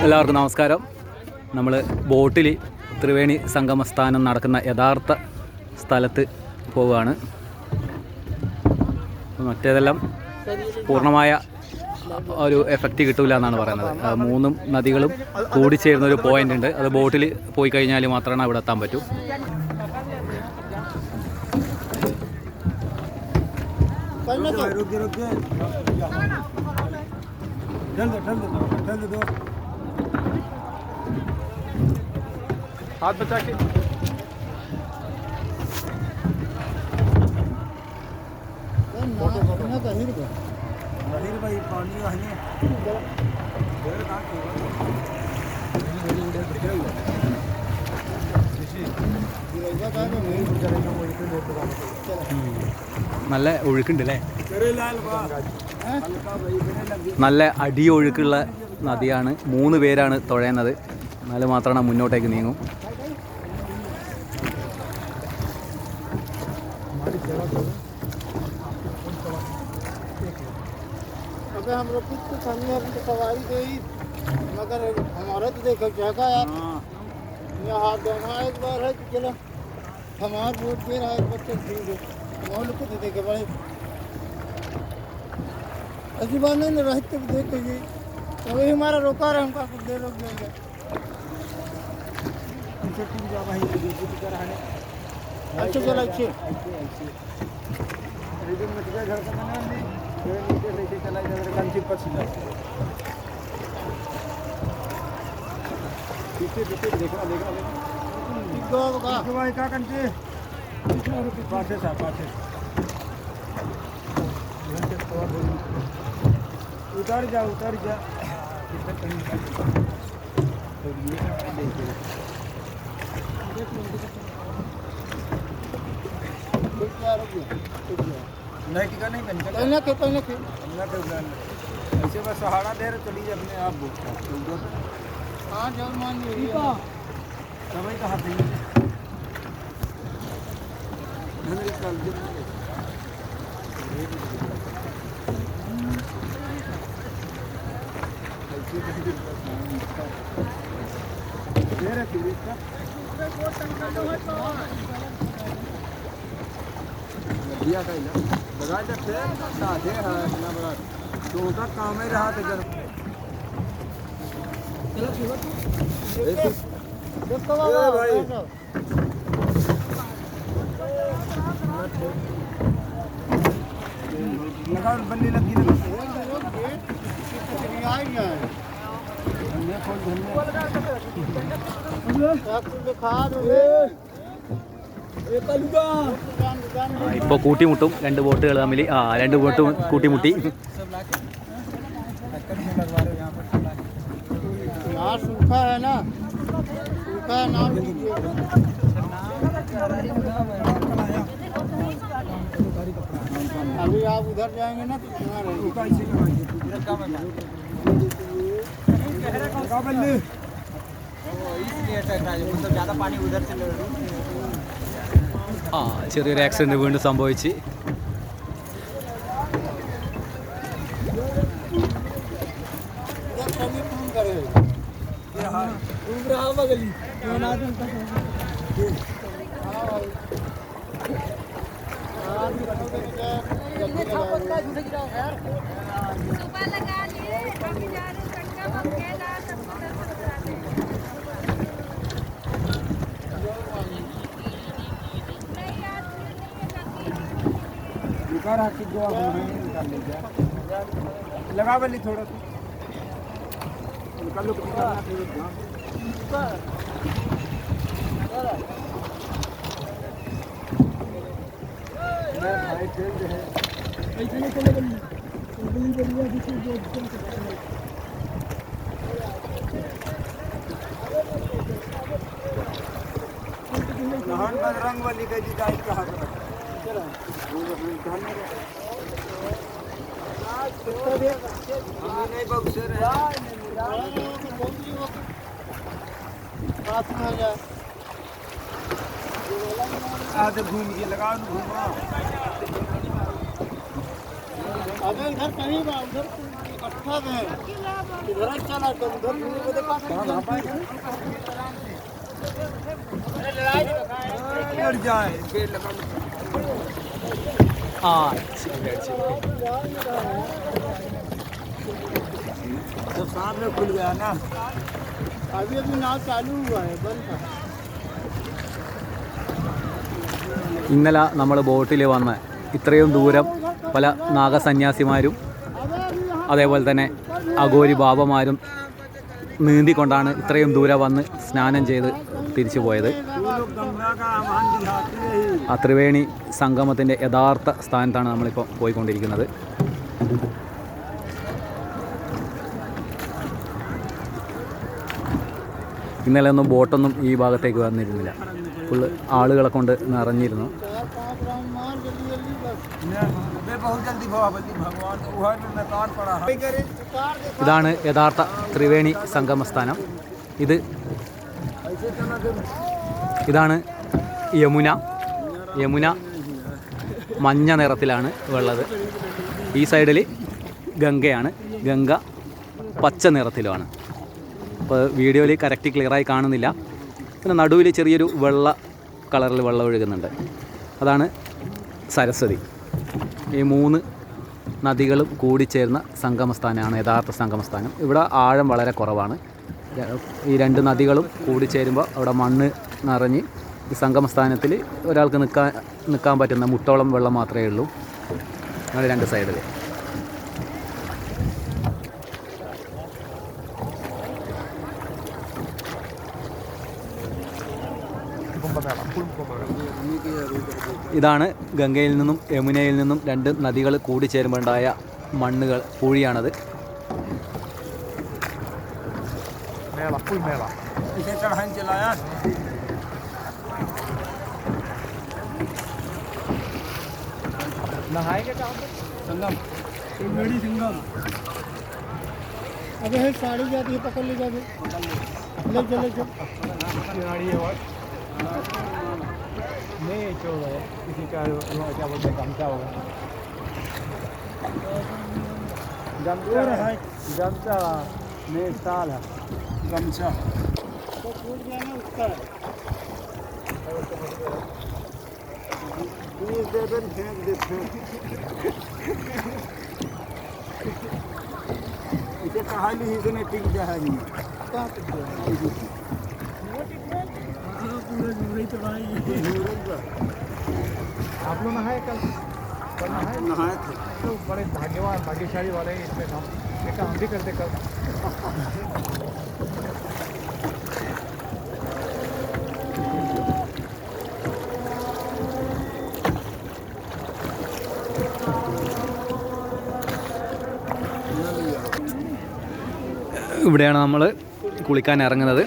എല്ലാവർക്കും നമസ്കാരം. നമ്മൾ ബോട്ടിൽ ത്രിവേണി സംഗമസ്ഥാനം നടക്കുന്ന യഥാർത്ഥ സ്ഥലത്ത് പോവുകയാണ്. മറ്റേതെല്ലാം പൂർണ്ണമായ ഒരു എഫക്റ്റ് കിട്ടില്ല എന്നാണ് പറയുന്നത്. മൂന്നും നദികളും കൂടിച്ചേരുന്ന ഒരു പോയിൻ്റ് ഉണ്ട്. അത് ബോട്ടിൽ പോയി കഴിഞ്ഞാൽ മാത്രമാണ് അവിടെ എത്താൻ പറ്റൂ. हाथ बचा के भाई पानी നല്ല ഒഴുക്കുണ്ടല്ലേ, നല്ല അടിയൊഴുക്കുള്ള നദിയാണ്. 3 പേരാണ് തുഴയുന്നത്. എന്നാലും മാത്രമാണ് മുന്നോട്ടേക്ക് നീങ്ങും. हम लोग कुछ सामने अपनी सवारी गई मगर हमारा तो देखो जगह यार यहाँ हाथ देना एक बार है चलो हमारे बोट पे रहा बच्चे ठीक है हम लोग को देखे बड़े ऐसी बात नहीं रहते तो देखो ये तो वही हमारा रोका रहा हमका कुछ देर रोक लेंगे अच्छे चलो अच्छे घर का बना नीचे लेके चला जाए कंची पर सीधा पीछे पीछे देखना देखना देखना का भाई का कंची पाछे सा पाछे उतर जा नहीं टिका नहीं पहले के ऐसे बस सहारा दे रहे चलिए अपने आप बोलता हाँ जब मान लीजिए सभी कहा थे दिया का ना लगा जब से साधे है इतना बड़ा तो उनका काम ही रहा था जब भाई लगा बंदी लगी ना ഇപ്പോൾ കൂട്ടിമുട്ടും 2 ബോട്ടുകൾ തമ്മിൽ. 2 ബോട്ട് കൂട്ടിമുട്ടി. सूखा है ना सूखा नाम अभी आप उधर जाएंगे ना तो मतलब ज़्यादा पानी उधर से ചെറിയൊരു ആക്സിഡൻറ്റ് വീണ്ടും സംഭവിച്ച്. लगा बल्ली थोड़ा रंग वाली का डिजाइन कहा नहीं बक्सर है आधे घूम के लगा घूमा अबे इधर कहीं उधर दिखा दें इधर चला तो उधर को देखा लड़ जाए तो सामने खुल गया ना अभी अभी नाव चालू हुआ है बंद था ഇന്നലെ നമ്മൾ ബോട്ടിൽ വന്ന് ഇത്രയും ദൂരം പല നാഗസന്യാസിമാരും അതേപോലെ തന്നെ അഘോരി ബാബമാരും നീന്തിക്കൊണ്ടാണ് ഇത്രയും ദൂരം വന്ന് സ്നാനം ചെയ്ത് തിരിച്ചു പോയത്. ആ ത്രിവേണി സംഗമത്തിൻ്റെ യഥാർത്ഥ സ്ഥാനത്താണ് നമ്മളിപ്പോൾ പോയിക്കൊണ്ടിരിക്കുന്നത്. ഇന്നലെ ഒന്നും ബോട്ടൊന്നും ഈ ഭാഗത്തേക്ക് വന്നിരുന്നില്ല. ഫുള്ള് ആളുകളെ കൊണ്ട് നിറഞ്ഞിരുന്നു. ഇതാണ് യഥാർത്ഥ ത്രിവേണി സംഗമസ്ഥാനം. ഇതാണ് യമുന. യമുന മഞ്ഞ നിറത്തിലാണ് ഉള്ളത്. ഈ സൈഡിൽ ഗംഗയാണ്. ഗംഗ പച്ച നിറത്തിലുമാണ്. അപ്പോൾ വീഡിയോയിൽ കറക്റ്റ് ക്ലിയറായി കാണുന്നില്ല. പിന്നെ നടുവിൽ ചെറിയൊരു വെള്ള കളറിൽ വെള്ളം ഒഴുകുന്നുണ്ട്. അതാണ് സരസ്വതി. ഈ 3 നദികളും കൂടിച്ചേർന്ന സംഗമസ്ഥാനമാണ് യഥാർത്ഥ സംഗമസ്ഥാനം. ഇവിടെ ആഴം വളരെ കുറവാണ്. ഈ 2 നദികളും കൂടിച്ചേരുമ്പോൾ അവിടെ മണ്ണ് നിറഞ്ഞ് ഈ സംഗമസ്ഥാനത്തിൽ ഒരാൾക്ക് നിൽക്കാൻ പറ്റുന്ന മുട്ടോളം വെള്ളം മാത്രമേ ഉള്ളൂ. അങ്ങനെ 2 സൈഡിൽ. ഇതാണ് ഗംഗയിൽ നിന്നും യമുനയിൽ നിന്നും 2 നദികൾ കൂടിച്ചേരുമ്പോണ്ടായ മണ്ണുകൾ പൂഴിയാണത്. अबे है साड़ी जाती है पकड़ ले जाके ले चले चल नहीं छोड़ो किसी का क्या बोलते हैं गमछा होगा गमछा नहीं साल है गमछा तो छूट गया ना उसका 20 दे दें फेंक देते इसे कहानी ही से नहीं टिक जाए नहीं कहाँ टिक जाए आप लोग नहाए कल नहाए थे तो बड़े भाग्यवान भाग्यशाली वाले हैं इसमें काम देखा हम भी करते कल ഇവിടെയാണ് നമ്മൾ കുളിക്കാൻ ഇറങ്ങുന്നത്.